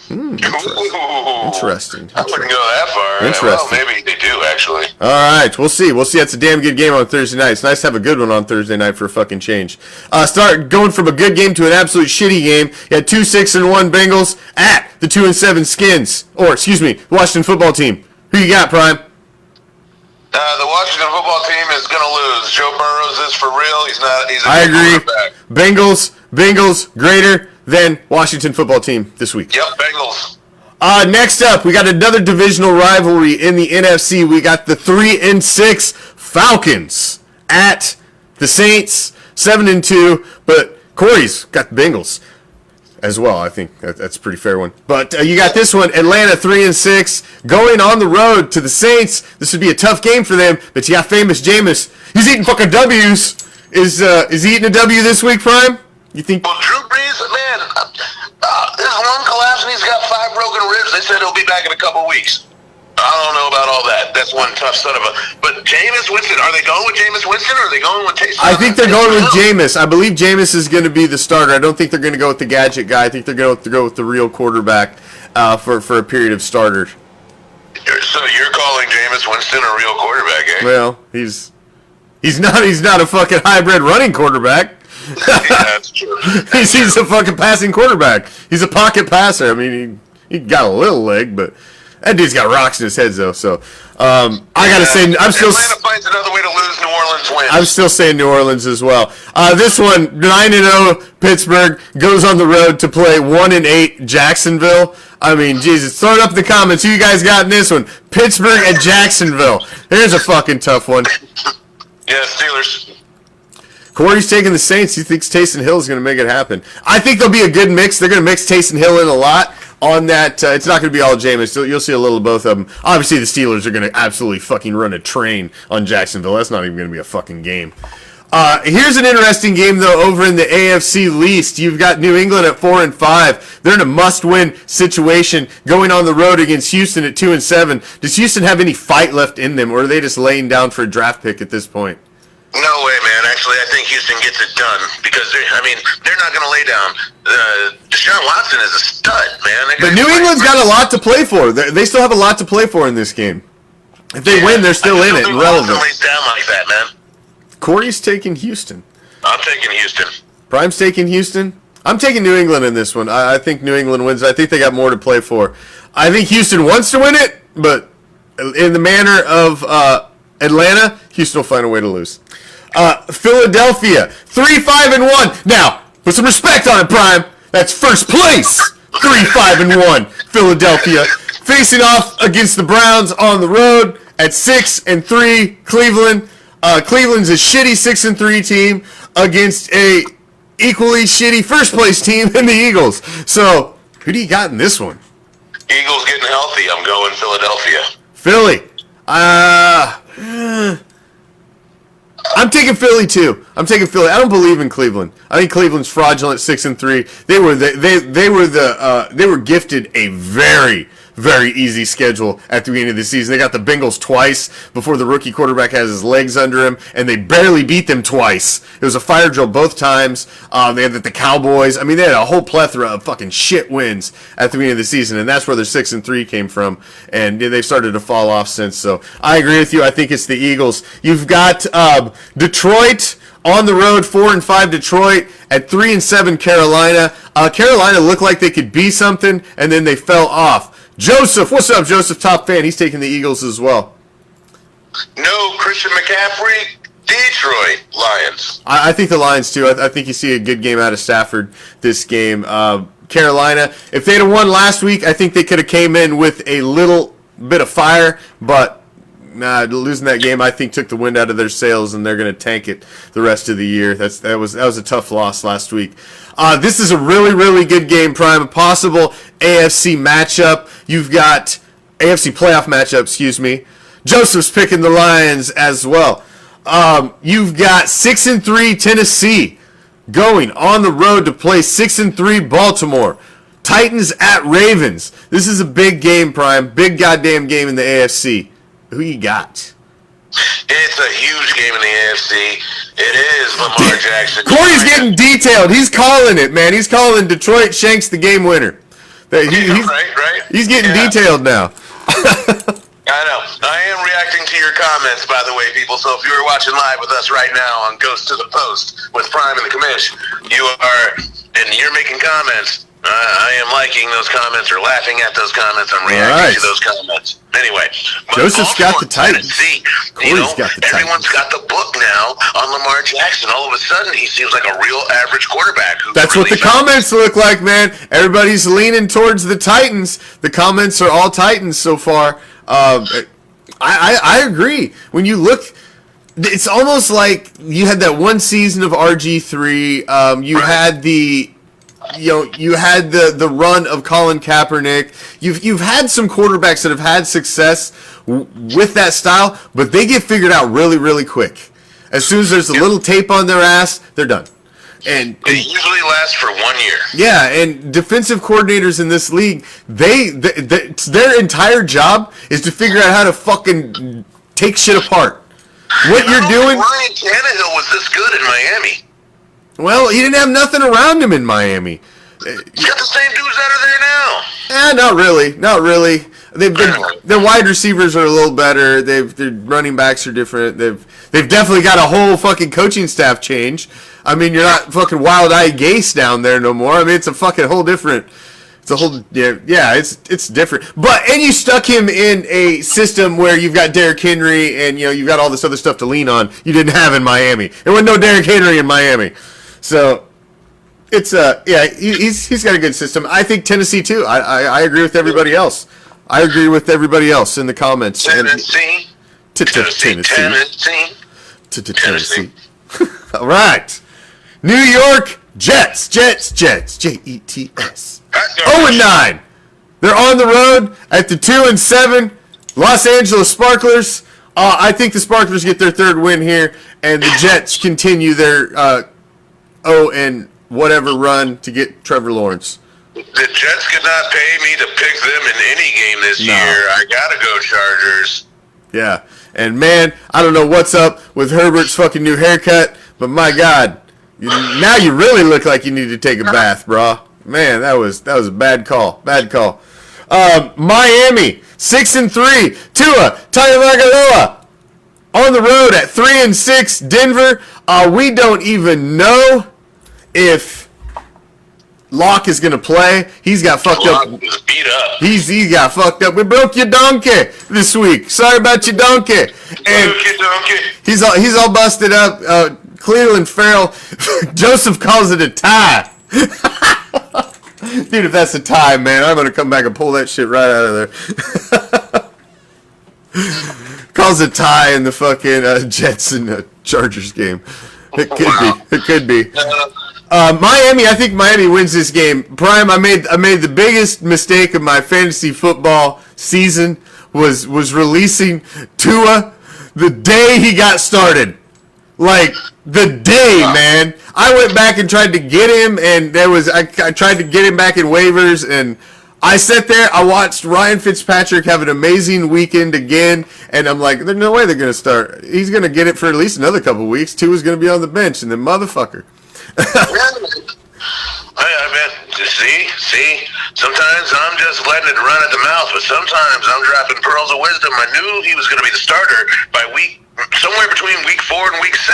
Interesting. I wouldn't go that far. Interesting. Well, maybe they do, actually. All right, we'll see. It's a damn good game on Thursday night. It's nice to have a good one on Thursday night for a fucking change. Start going from a good game to an absolute shitty game. You had 2-6-1 Bengals at the 2-7 Skins. Washington football team. Who you got, Prime? The Washington football team is going to lose. Joe Burrows is for real. He's a I agree. quarterback. Bengals greater than Washington football team this week. Yep, Bengals. Next up, we got another divisional rivalry in the NFC. We got the 3-6 Falcons at the Saints, 7-2. But Corey's got the Bengals as well. I think that's a pretty fair one. But you got this one, Atlanta 3-6, going on the road to the Saints. This would be a tough game for them. But you got famous Jameis. He's eating fucking W's. Is he eating a W this week, Prime? You think? Well, Drew Brees, man, This one collapsed and he's got 5 broken ribs. They said he'll be back in a couple weeks. I don't know about all that. That's one tough son of a. But Jameis Winston, are they going with Jameis Winston or are they going with Taysom? I think they're going with Jameis. I believe Jameis is going to be the starter. I don't think they're going to go with the gadget guy. I think they're going to go with the real quarterback for a period of starter. So you're calling Jameis Winston a real quarterback, eh? Well, he's not a fucking hybrid running quarterback. Yeah, that's true. He's a fucking passing quarterback. He's a pocket passer. I mean, he got a little leg, but that dude's got rocks in his head, though. So I gotta say, Atlanta finds another way to lose. New Orleans wins. I'm still saying New Orleans as well. This one, 9-0 Pittsburgh goes on the road to play 1-8 Jacksonville. I mean, Jesus, throw it up in the comments. Who you guys got in this one? Pittsburgh at Jacksonville. Here's a fucking tough one. Yeah, Steelers. Corey's taking the Saints. He thinks Taysom Hill is going to make it happen. I think there'll be a good mix. They're going to mix Taysom Hill in a lot on that. It's not going to be all Jameis. You'll see a little of both of them. Obviously, the Steelers are going to absolutely fucking run a train on Jacksonville. That's not even going to be a fucking game. Here's an interesting game, though, over in the AFC East. You've got New England at 4-5. They're in a must-win situation going on the road against Houston at 2-7. Does Houston have any fight left in them, or are they just laying down for a draft pick at this point? No way, man. Actually, I think Houston gets it done because they're not going to lay down. Deshaun Watson is a stud, man. But New England's got a lot to play for. They still have a lot to play for in this game. If they win, they're still in it and relevant. Lays down like that, man. Corey's taking Houston. I'm taking Houston. Prime's taking Houston. I'm taking New England in this one. I think New England wins. I think they got more to play for. I think Houston wants to win it, but in the manner of Atlanta, Houston will find a way to lose. Philadelphia, 3-5-1. Now, put some respect on it, Prime. That's first place. 3-5-1. Philadelphia facing off against the Browns on the road at 6-3. Cleveland. Cleveland's a shitty 6-3 team against a equally shitty first place team in the Eagles. So, who do you got in this one? Eagles getting healthy. I'm going Philadelphia. Philly. I'm taking Philly too. I'm taking Philly. I don't believe in Cleveland. I think Cleveland's fraudulent 6-3. They were gifted a very, very easy schedule at the beginning of the season. They got the Bengals twice before the rookie quarterback has his legs under him, and they barely beat them twice. It was a fire drill both times. They had the Cowboys. I mean, they had a whole plethora of fucking shit wins at the beginning of the season, and that's where their 6-3 came from. And they've started to fall off since. So I agree with you. I think it's the Eagles. You've got Detroit on the road, 4-5 Detroit at 3-7 Carolina. Carolina looked like they could be something, and then they fell off. Joseph, what's up, Joseph? Top fan. He's taking the Eagles as well. No, Christian McCaffrey, Detroit Lions. I think the Lions, too. I think you see a good game out of Stafford this game. Carolina, if they'd have won last week, I think they could have came in with a little bit of fire, but losing that game, I think, took the wind out of their sails, and they're going to tank it the rest of the year. That was a tough loss last week. This is a really, really good game, Prime. A possible AFC matchup. You've got AFC playoff matchup, excuse me. Joseph's picking the Lions as well. You've got 6-3 Tennessee going on the road to play 6-3 Baltimore. Titans at Ravens. This is a big game, Prime. Big goddamn game in the AFC. Who you got? It's a huge game in the AFC. It is Lamar Jackson. Corey's getting detailed. He's calling it, man. He's calling Detroit Shanks the game winner. Right. He's getting detailed now. I know. I am reacting to your comments, by the way, people. So if you are watching live with us right now on Ghost to the Post with Prime and the Commish, you're making comments. I am liking those comments or laughing at those comments. I'm reacting to those comments. Anyway, Joseph's got the Titans. Everyone's got the book now on Lamar Jackson. All of a sudden, he seems like a real average quarterback. That's what the comments look like, man. Everybody's leaning towards the Titans. The comments are all Titans so far. I agree. When you look, it's almost like you had that one season of RG3. You had the run of Colin Kaepernick. You've had some quarterbacks that have had success with that style, but they get figured out really, really quick. As soon as there's a little tape on their ass, they're done. And They usually last for 1 year. yeah, and defensive coordinators in this league, their entire job is to figure out how to fucking take shit apart. What you're doing? Ryan Tannehill was this good in Miami. Well, he didn't have nothing around him in Miami. He's got the same dudes that are there now. Not really. Not really. Their wide receivers are a little better. Their running backs are different. They've definitely got a whole fucking coaching staff change. I mean, you're not fucking Wild-Eye Gase down there no more. I mean, it's a fucking whole different. It's a whole it's different. And you stuck him in a system where you've got Derrick Henry and you've got all this other stuff to lean on. You didn't have in Miami. There was no Derrick Henry in Miami, so. It's he's got a good system. I think Tennessee too. I agree with everybody else. I agree with everybody else in the comments. Tennessee. All right. New York Jets. Jets. Jets. 0-9. They're on the road at the 2-7 Los Angeles Sparklers. I think the Sparklers get their third win here, and the Jets continue their and whatever run to get Trevor Lawrence. The Jets could not pay me to pick them in any game this year. I gotta go Chargers. Yeah, and man, I don't know what's up with Herbert's fucking new haircut, but my God, now you really look like you need to take a bath, brah. Man, that was a bad call. Bad call. Miami 6-3. Tua Tagovailoa on the road at 3-6. Denver. We don't even know if Locke is going to play. He's got fucked up. He's beat up. He got fucked up. We broke your donkey this week. Sorry about your donkey. And he's all busted up. Cleveland Farrell. Joseph calls it a tie. Dude, if that's a tie, man, I'm going to come back and pull that shit right out of there. Calls a tie in the fucking Jets and Chargers game. It could be. Miami, I think Miami wins this game. Prime, I made the biggest mistake of my fantasy football season was releasing Tua the day he got started. Like the day, man. I went back and tried to get him, and I tried to get him back in waivers, and I sat there. I watched Ryan Fitzpatrick have an amazing weekend again, and I'm like, there's no way they're gonna start. He's gonna get it for at least another couple weeks. Tua's gonna be on the bench, and then motherfucker. I bet. See. Sometimes I'm just letting it run at the mouth, but sometimes I'm dropping pearls of wisdom. I knew he was going to be the starter by somewhere between week 4 and week 6,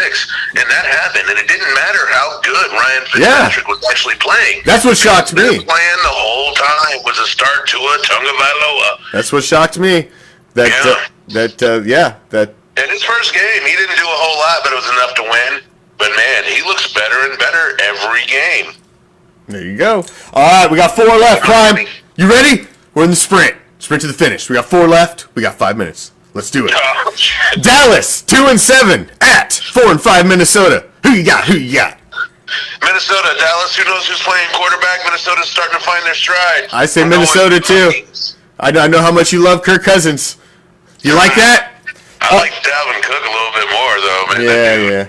and that happened. And it didn't matter how good Ryan Fitzpatrick was actually playing. That's what shocked me. His plan the whole time was a start to a Tagovailoa. That's what shocked me. And his first game, he didn't do a whole lot, but it was enough to win. But man, he looks better and better every game. There you go. All right, we got 4 left. Prime, you ready? We're in the sprint. Sprint to the finish. We got 4 left. We got 5 minutes. Let's do it. Oh, Dallas 2-7 at 4-5 Minnesota. Who you got? Minnesota, Dallas. Who knows who's playing quarterback? Minnesota's starting to find their stride. I say Minnesota too. I know how much you love Kirk Cousins. You like that? I like Dalvin Cook a little bit more, though, man. Yeah.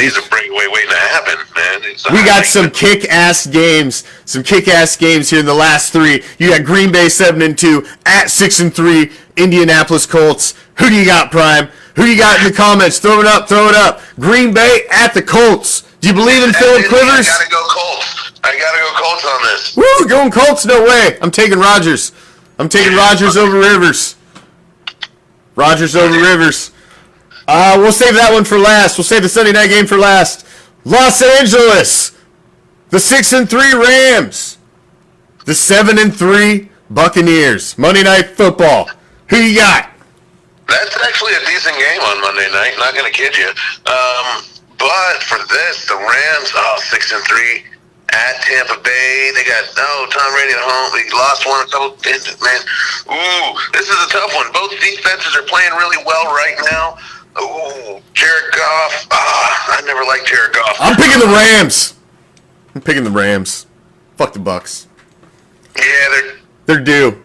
He's a breakaway waiting to happen, man. We got some kick-ass games. Here in the last 3. You got Green Bay 7-2 at 6-3. Indianapolis Colts. Who do you got, Prime? Who do you got in the comments? Throw it up. Green Bay at the Colts. Do you believe in Phillip Rivers? I gotta go Colts on this. Woo, going Colts? No way. I'm taking Rodgers. Over Rivers. We'll save that one for last. We'll save the Sunday night game for last. Los Angeles, the 6-3 Rams, the 7-3 Buccaneers. Monday Night Football. Who you got? That's actually a decent game on Monday night. Not gonna kid you. But for this, the Rams, 6-3 at Tampa Bay. They got Tom Brady at home. They lost one a couple. Man, this is a tough one. Both defenses are playing really well right now. Jared Goff. I never liked Jared Goff. I'm picking the Rams. Fuck the Bucks. Yeah, they're due.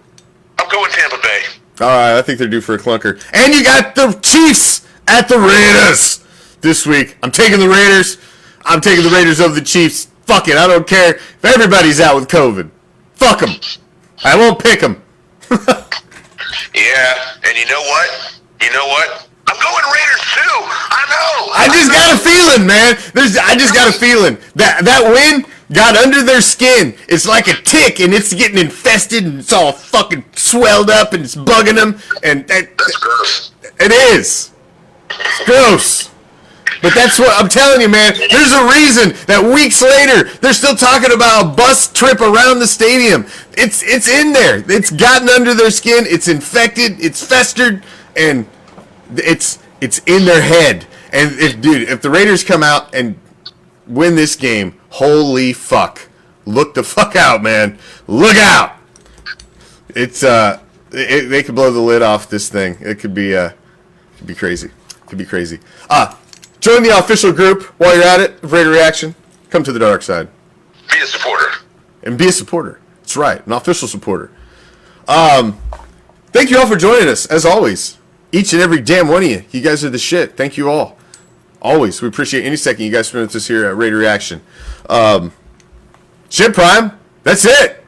I'm going Tampa Bay. All right, I think they're due for a clunker. And you got the Chiefs at the Raiders this week. I'm taking the Raiders. I'm taking the Raiders over the Chiefs. Fuck it. I don't care if everybody's out with COVID. Fuck them. I won't pick them. Yeah, and you know what? I'm going Raiders too. I know. I just got a feeling, man. I just got a feeling that win got under their skin. It's like a tick, and it's getting infested, and it's all fucking swelled up, and it's bugging them. And That's gross. it is. It's gross. But that's what I'm telling you, man. There's a reason that weeks later they're still talking about a bus trip around the stadium. It's in there. It's gotten under their skin. It's infected. It's festered, and it's in their head. And if the Raiders come out and win this game, holy fuck! Look the fuck out, man. Look out! It's they could blow the lid off this thing. It could be crazy. It could be crazy. Join the official group while you're at it. Raider Reaction. Come to the dark side. Be a supporter. And be a supporter. That's right. An official supporter. Thank you all for joining us, as always. Each and every damn one of you. You guys are the shit. Thank you all. Always. We appreciate any second you guys spend with us here at Raider Reaction. Shit, Prime. That's it.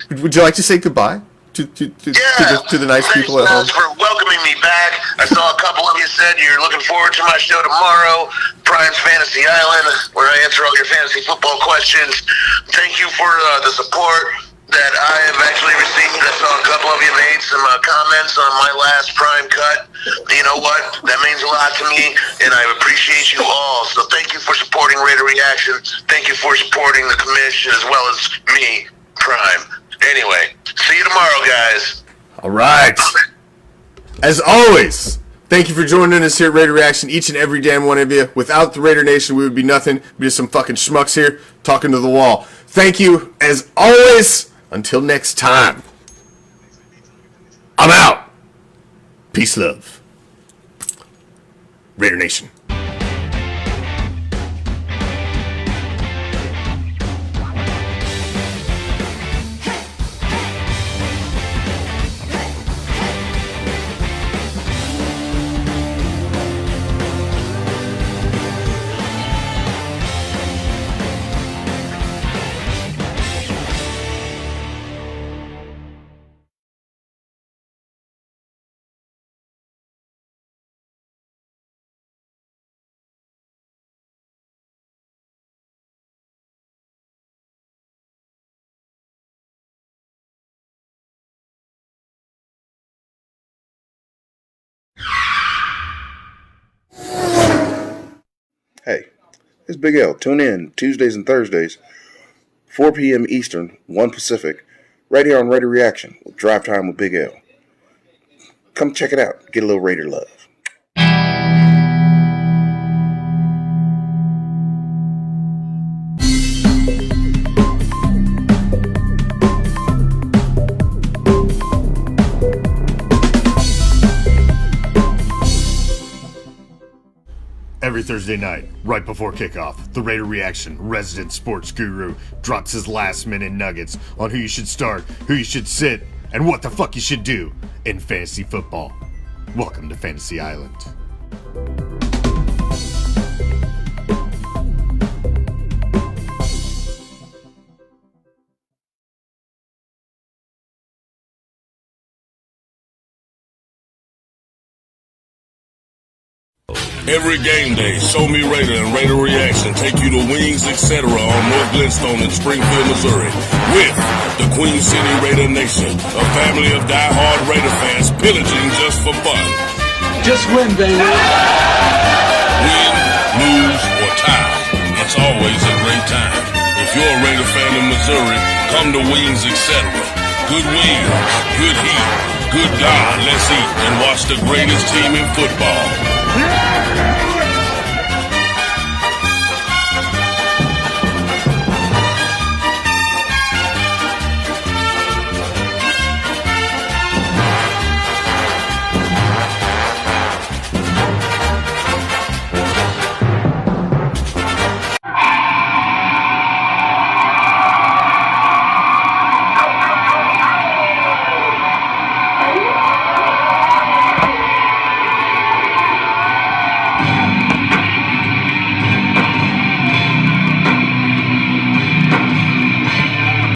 Would you like to say goodbye to the nice people at home? Thanks for welcoming me back. I saw a couple of you said you're looking forward to my show tomorrow, Prime's Fantasy Island, where I answer all your fantasy football questions. Thank you for the support that I have actually received. I saw a couple of you made some comments on my last Prime cut. You know what? That means a lot to me, and I appreciate you all. So thank you for supporting Raider Reaction. Thank you for supporting the Commish as well as me, Prime. Anyway, see you tomorrow, guys. All right. As always, thank you for joining us here at Raider Reaction, each and every damn one of you. Without the Raider Nation, we would be nothing. We'd be just some fucking schmucks here talking to the wall. Thank you, as always. Until next time, I'm out. Peace, love. Raider Nation. Hey, it's Big L. Tune in Tuesdays and Thursdays, 4 p.m. Eastern, 1 Pacific, right here on Raider Reaction with Drive Time with Big L. Come check it out. Get a little Raider love. Every Thursday night, right before kickoff, the Raider Reaction resident sports guru drops his last-minute nuggets on who you should start, who you should sit, and what the fuck you should do in fantasy football. Welcome to Fantasy Island. Every game day, Show Me Raider and Raider Reaction take you to Wings, etc. on North Glenstone in Springfield, Missouri, with the Queen City Raider Nation, a family of die-hard Raider fans pillaging just for fun. Just win, baby. Win, lose, or tie, it's always a great time. If you're a Raider fan in Missouri, come to Wings, etc. Good wings, good heat, good God, let's eat and watch the greatest team in football.